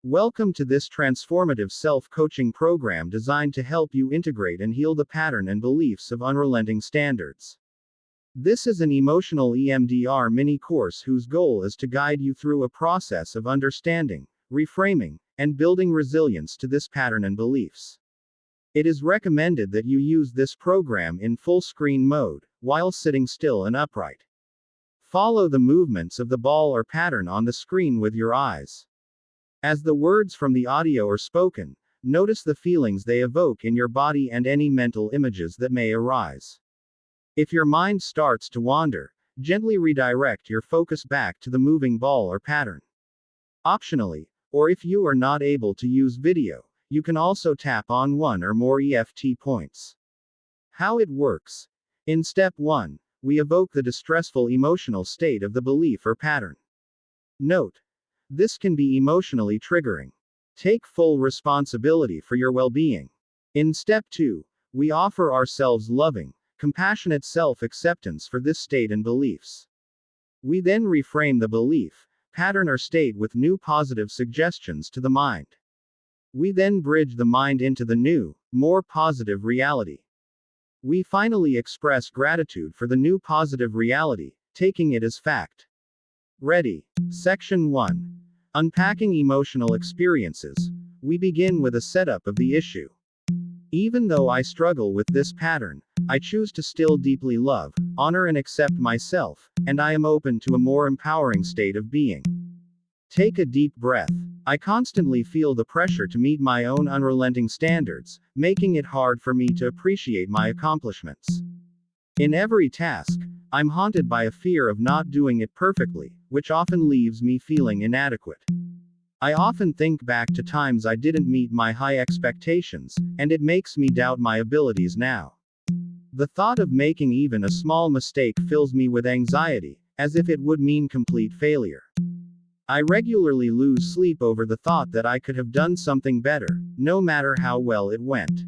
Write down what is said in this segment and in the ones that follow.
Welcome to this transformative self-coaching program designed to help you integrate and heal the pattern and beliefs of unrelenting standards. This is an emotional EMDR mini course whose goal is to guide you through a process of understanding, reframing, and building resilience to this pattern and beliefs. It is recommended that you use this program in full screen mode, while sitting still and upright. Follow the movements of the ball or pattern on the screen with your eyes. As the words from the audio are spoken, notice the feelings they evoke in your body and any mental images that may arise. If your mind starts to wander, gently redirect your focus back to the moving ball or pattern. Optionally, or if you are not able to use video, you can also tap on one or more EFT points. How it works. In step 1, we evoke the distressful emotional state of the belief or pattern. Note: this can be emotionally triggering. Take full responsibility for your well-being. In step 2, we offer ourselves loving, compassionate self-acceptance for this state and beliefs. We then reframe the belief, pattern or state with new positive suggestions to the mind. We then bridge the mind into the new, more positive reality. We finally express gratitude for the new positive reality, taking it as fact. Ready. Section 1. Unpacking emotional experiences. We begin with a setup of the issue. Even though I struggle with this pattern, I choose to still deeply love, honor and accept myself, and I am open to a more empowering state of being. Take a deep breath. I constantly feel the pressure to meet my own unrelenting standards, making it hard for me to appreciate my accomplishments. In every task, I'm haunted by a fear of not doing it perfectly, which often leaves me feeling inadequate. I often think back to times I didn't meet my high expectations, and it makes me doubt my abilities now. The thought of making even a small mistake fills me with anxiety, as if it would mean complete failure. I regularly lose sleep over the thought that I could have done something better, no matter how well it went.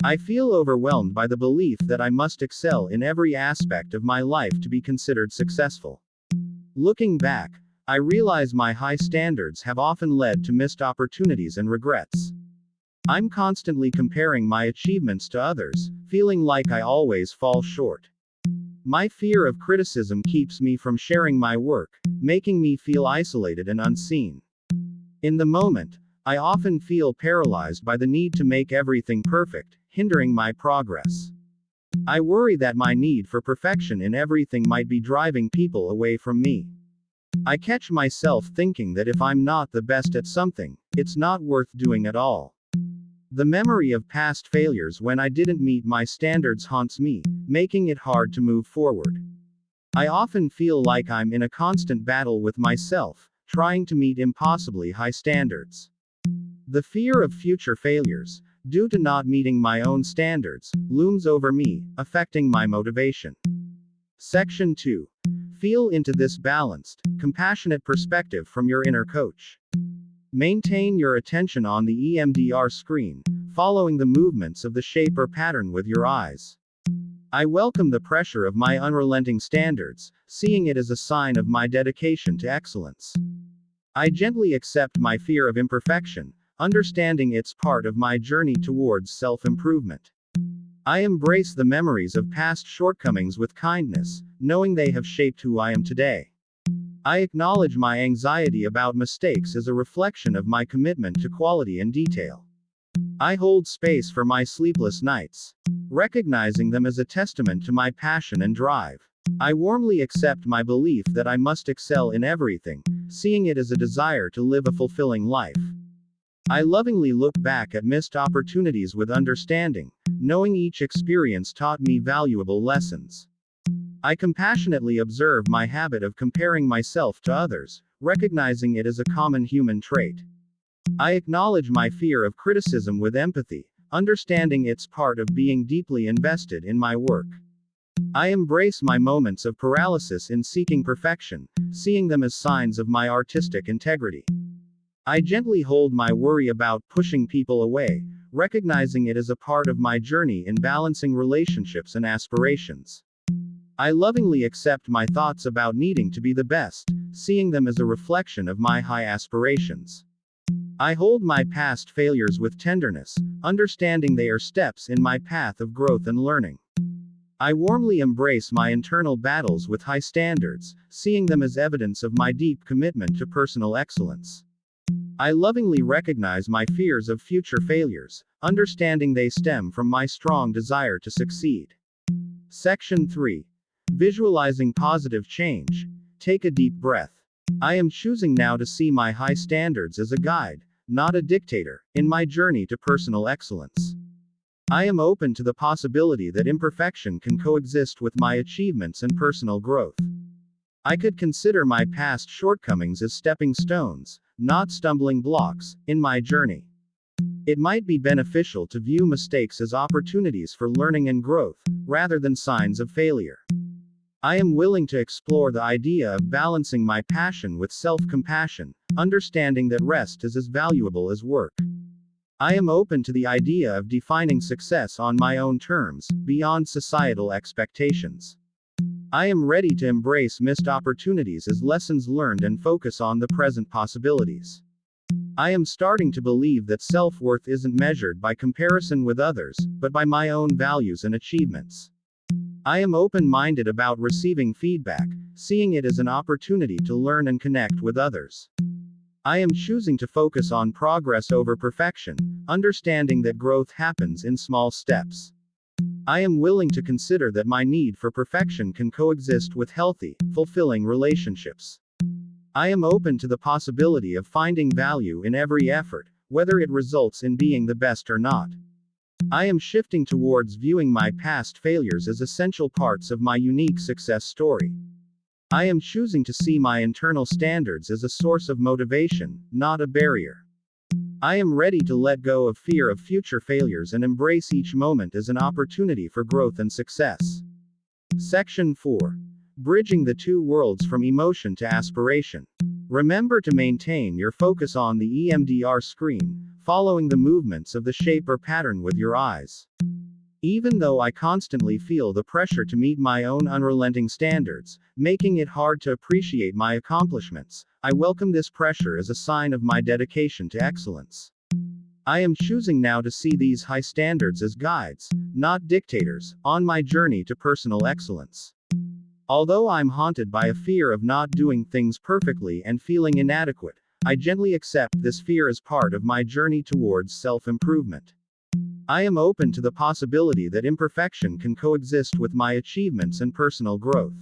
I feel overwhelmed by the belief that I must excel in every aspect of my life to be considered successful. Looking back, I realize my high standards have often led to missed opportunities and regrets. I'm constantly comparing my achievements to others, feeling like I always fall short. My fear of criticism keeps me from sharing my work, making me feel isolated and unseen. In the moment, I often feel paralyzed by the need to make everything perfect, hindering my progress. I worry that my need for perfection in everything might be driving people away from me. I catch myself thinking that if I'm not the best at something, it's not worth doing at all. The memory of past failures when I didn't meet my standards haunts me, making it hard to move forward. I often feel like I'm in a constant battle with myself, trying to meet impossibly high standards. The fear of future failures, due to not meeting my own standards, looms over me, affecting my motivation. Section 2. Feel into this balanced, compassionate perspective from your inner coach. Maintain your attention on the EMDR screen, following the movements of the shape or pattern with your eyes. I welcome the pressure of my unrelenting standards, seeing it as a sign of my dedication to excellence. I gently accept my fear of imperfection, understanding it's part of my journey towards self-improvement. I embrace the memories of past shortcomings with kindness, knowing they have shaped who I am today. I acknowledge my anxiety about mistakes as a reflection of my commitment to quality and detail. I hold space for my sleepless nights, recognizing them as a testament to my passion and drive. I warmly accept my belief that I must excel in everything, seeing it as a desire to live a fulfilling life. I lovingly look back at missed opportunities with understanding, knowing each experience taught me valuable lessons. I compassionately observe my habit of comparing myself to others, recognizing it as a common human trait. I acknowledge my fear of criticism with empathy, understanding it's part of being deeply invested in my work. I embrace my moments of paralysis in seeking perfection, seeing them as signs of my artistic integrity. I gently hold my worry about pushing people away, recognizing it as a part of my journey in balancing relationships and aspirations. I lovingly accept my thoughts about needing to be the best, seeing them as a reflection of my high aspirations. I hold my past failures with tenderness, understanding they are steps in my path of growth and learning. I warmly embrace my internal battles with high standards, seeing them as evidence of my deep commitment to personal excellence. I lovingly recognize my fears of future failures, understanding they stem from my strong desire to succeed. Section 3. Visualizing positive change. Take a deep breath. I am choosing now to see my high standards as a guide, not a dictator, in my journey to personal excellence. I am open to the possibility that imperfection can coexist with my achievements and personal growth. I could consider my past shortcomings as stepping stones, not stumbling blocks, in my journey. It might be beneficial to view mistakes as opportunities for learning and growth, rather than signs of failure. I am willing to explore the idea of balancing my passion with self-compassion, understanding that rest is as valuable as work. I am open to the idea of defining success on my own terms, beyond societal expectations. I am ready to embrace missed opportunities as lessons learned and focus on the present possibilities. I am starting to believe that self-worth isn't measured by comparison with others, but by my own values and achievements. I am open-minded about receiving feedback, seeing it as an opportunity to learn and connect with others. I am choosing to focus on progress over perfection, understanding that growth happens in small steps. I am willing to consider that my need for perfection can coexist with healthy, fulfilling relationships. I am open to the possibility of finding value in every effort, whether it results in being the best or not. I am shifting towards viewing my past failures as essential parts of my unique success story. I am choosing to see my internal standards as a source of motivation, not a barrier. I am ready to let go of fear of future failures and embrace each moment as an opportunity for growth and success. Section 4. Bridging the two worlds from emotion to aspiration. Remember to maintain your focus on the EMDR screen, following the movements of the shape or pattern with your eyes. Even though I constantly feel the pressure to meet my own unrelenting standards, making it hard to appreciate my accomplishments, I welcome this pressure as a sign of my dedication to excellence. I am choosing now to see these high standards as guides, not dictators, on my journey to personal excellence. Although I'm haunted by a fear of not doing things perfectly and feeling inadequate, I gently accept this fear as part of my journey towards self-improvement. I am open to the possibility that imperfection can coexist with my achievements and personal growth.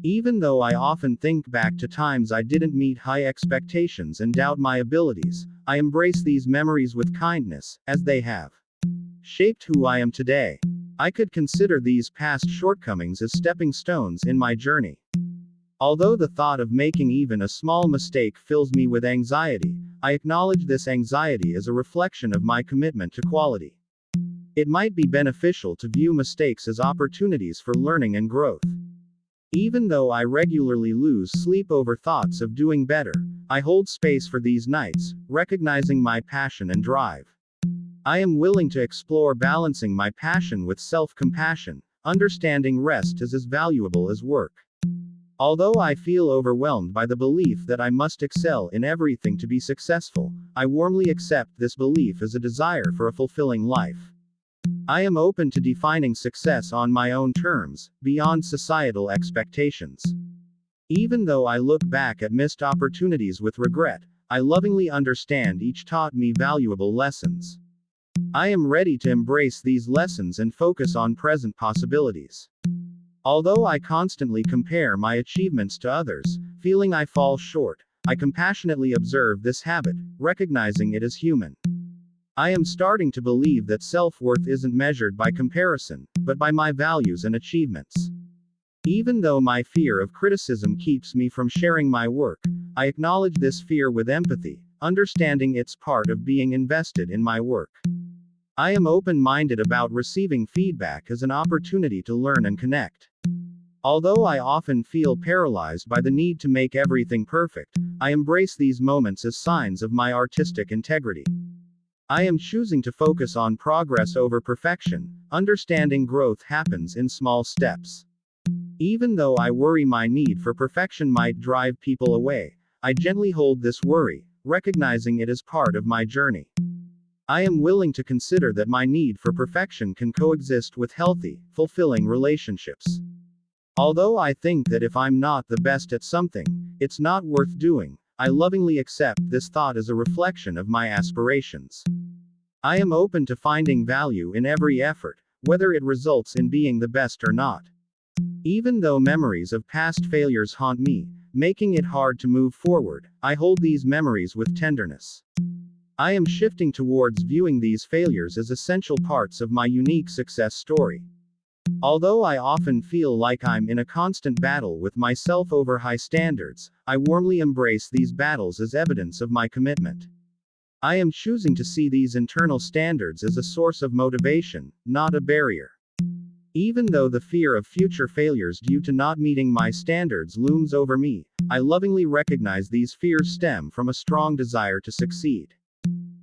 Even though I often think back to times I didn't meet high expectations and doubt my abilities, I embrace these memories with kindness, as they have shaped who I am today. I could consider these past shortcomings as stepping stones in my journey. Although the thought of making even a small mistake fills me with anxiety, I acknowledge this anxiety as a reflection of my commitment to quality. It might be beneficial to view mistakes as opportunities for learning and growth. Even though I regularly lose sleep over thoughts of doing better, I hold space for these nights, recognizing my passion and drive. I am willing to explore balancing my passion with self-compassion, understanding rest is as valuable as work. Although I feel overwhelmed by the belief that I must excel in everything to be successful, I warmly accept this belief as a desire for a fulfilling life. I am open to defining success on my own terms, beyond societal expectations. Even though I look back at missed opportunities with regret, I lovingly understand each taught me valuable lessons. I am ready to embrace these lessons and focus on present possibilities. Although I constantly compare my achievements to others, feeling I fall short, I compassionately observe this habit, recognizing it as human. I am starting to believe that self-worth isn't measured by comparison, but by my values and achievements. Even though my fear of criticism keeps me from sharing my work, I acknowledge this fear with empathy, understanding it's part of being invested in my work. I am open-minded about receiving feedback as an opportunity to learn and connect. Although I often feel paralyzed by the need to make everything perfect, I embrace these moments as signs of my artistic integrity. I am choosing to focus on progress over perfection, understanding growth happens in small steps. Even though I worry my need for perfection might drive people away, I gently hold this worry, recognizing it as part of my journey. I am willing to consider that my need for perfection can coexist with healthy, fulfilling relationships. Although I think that if I'm not the best at something, it's not worth doing, I lovingly accept this thought as a reflection of my aspirations. I am open to finding value in every effort, whether it results in being the best or not. Even though memories of past failures haunt me, making it hard to move forward, I hold these memories with tenderness. I am shifting towards viewing these failures as essential parts of my unique success story. Although I often feel like I'm in a constant battle with myself over high standards, I warmly embrace these battles as evidence of my commitment. I am choosing to see these internal standards as a source of motivation, not a barrier. Even though the fear of future failures due to not meeting my standards looms over me, I lovingly recognize these fears stem from a strong desire to succeed.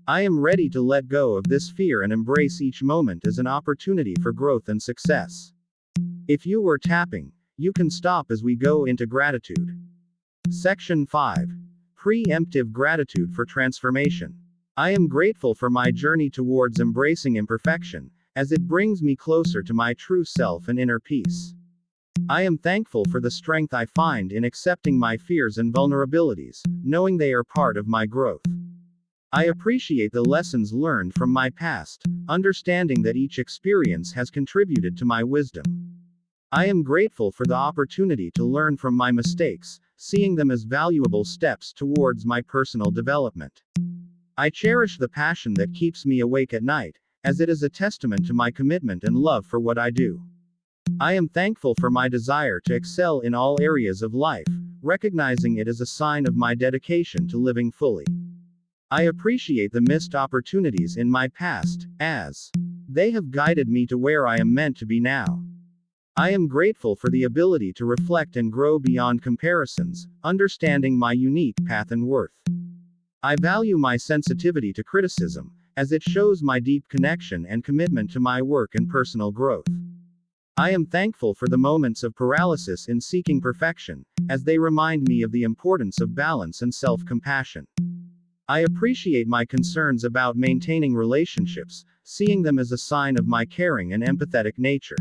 I am ready to let go of this fear and embrace each moment as an opportunity for growth and success. If you were tapping, you can stop as we go into gratitude. Section 5. Preemptive gratitude for transformation. I am grateful for my journey towards embracing imperfection, as it brings me closer to my true self and inner peace. I am thankful for the strength I find in accepting my fears and vulnerabilities, knowing they are part of my growth. I appreciate the lessons learned from my past, understanding that each experience has contributed to my wisdom. I am grateful for the opportunity to learn from my mistakes, seeing them as valuable steps towards my personal development. I cherish the passion that keeps me awake at night, as it is a testament to my commitment and love for what I do. I am thankful for my desire to excel in all areas of life, recognizing it as a sign of my dedication to living fully. I appreciate the missed opportunities in my past, as they have guided me to where I am meant to be now. I am grateful for the ability to reflect and grow beyond comparisons, understanding my unique path and worth. I value my sensitivity to criticism, as it shows my deep connection and commitment to my work and personal growth. I am thankful for the moments of paralysis in seeking perfection, as they remind me of the importance of balance and self-compassion. I appreciate my concerns about maintaining relationships, seeing them as a sign of my caring and empathetic nature.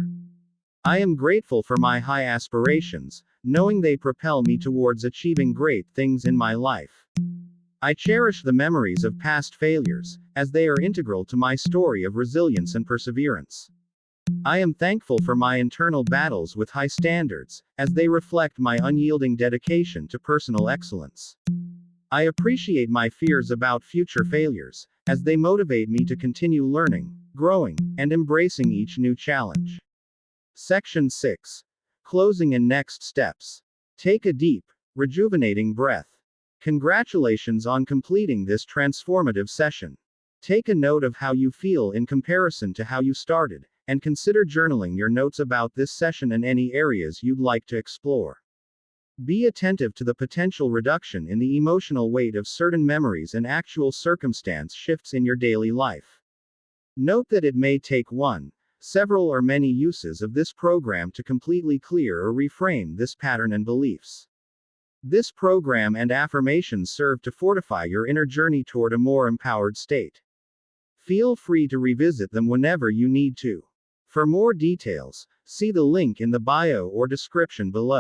I am grateful for my high aspirations, knowing they propel me towards achieving great things in my life. I cherish the memories of past failures, as they are integral to my story of resilience and perseverance. I am thankful for my internal battles with high standards, as they reflect my unyielding dedication to personal excellence. I appreciate my fears about future failures, as they motivate me to continue learning, growing, and embracing each new challenge. Section 6. Closing and next steps. Take a deep, rejuvenating breath. Congratulations on completing this transformative session. Take a note of how you feel in comparison to how you started, and consider journaling your notes about this session and any areas you'd like to explore. Be attentive to the potential reduction in the emotional weight of certain memories and actual circumstance shifts in your daily life. Note that it may take one, several, or many uses of this program to completely clear or reframe this pattern and beliefs. This program and affirmations serve to fortify your inner journey toward a more empowered state. Feel free to revisit them whenever you need to. For more details, see the link in the bio or description below.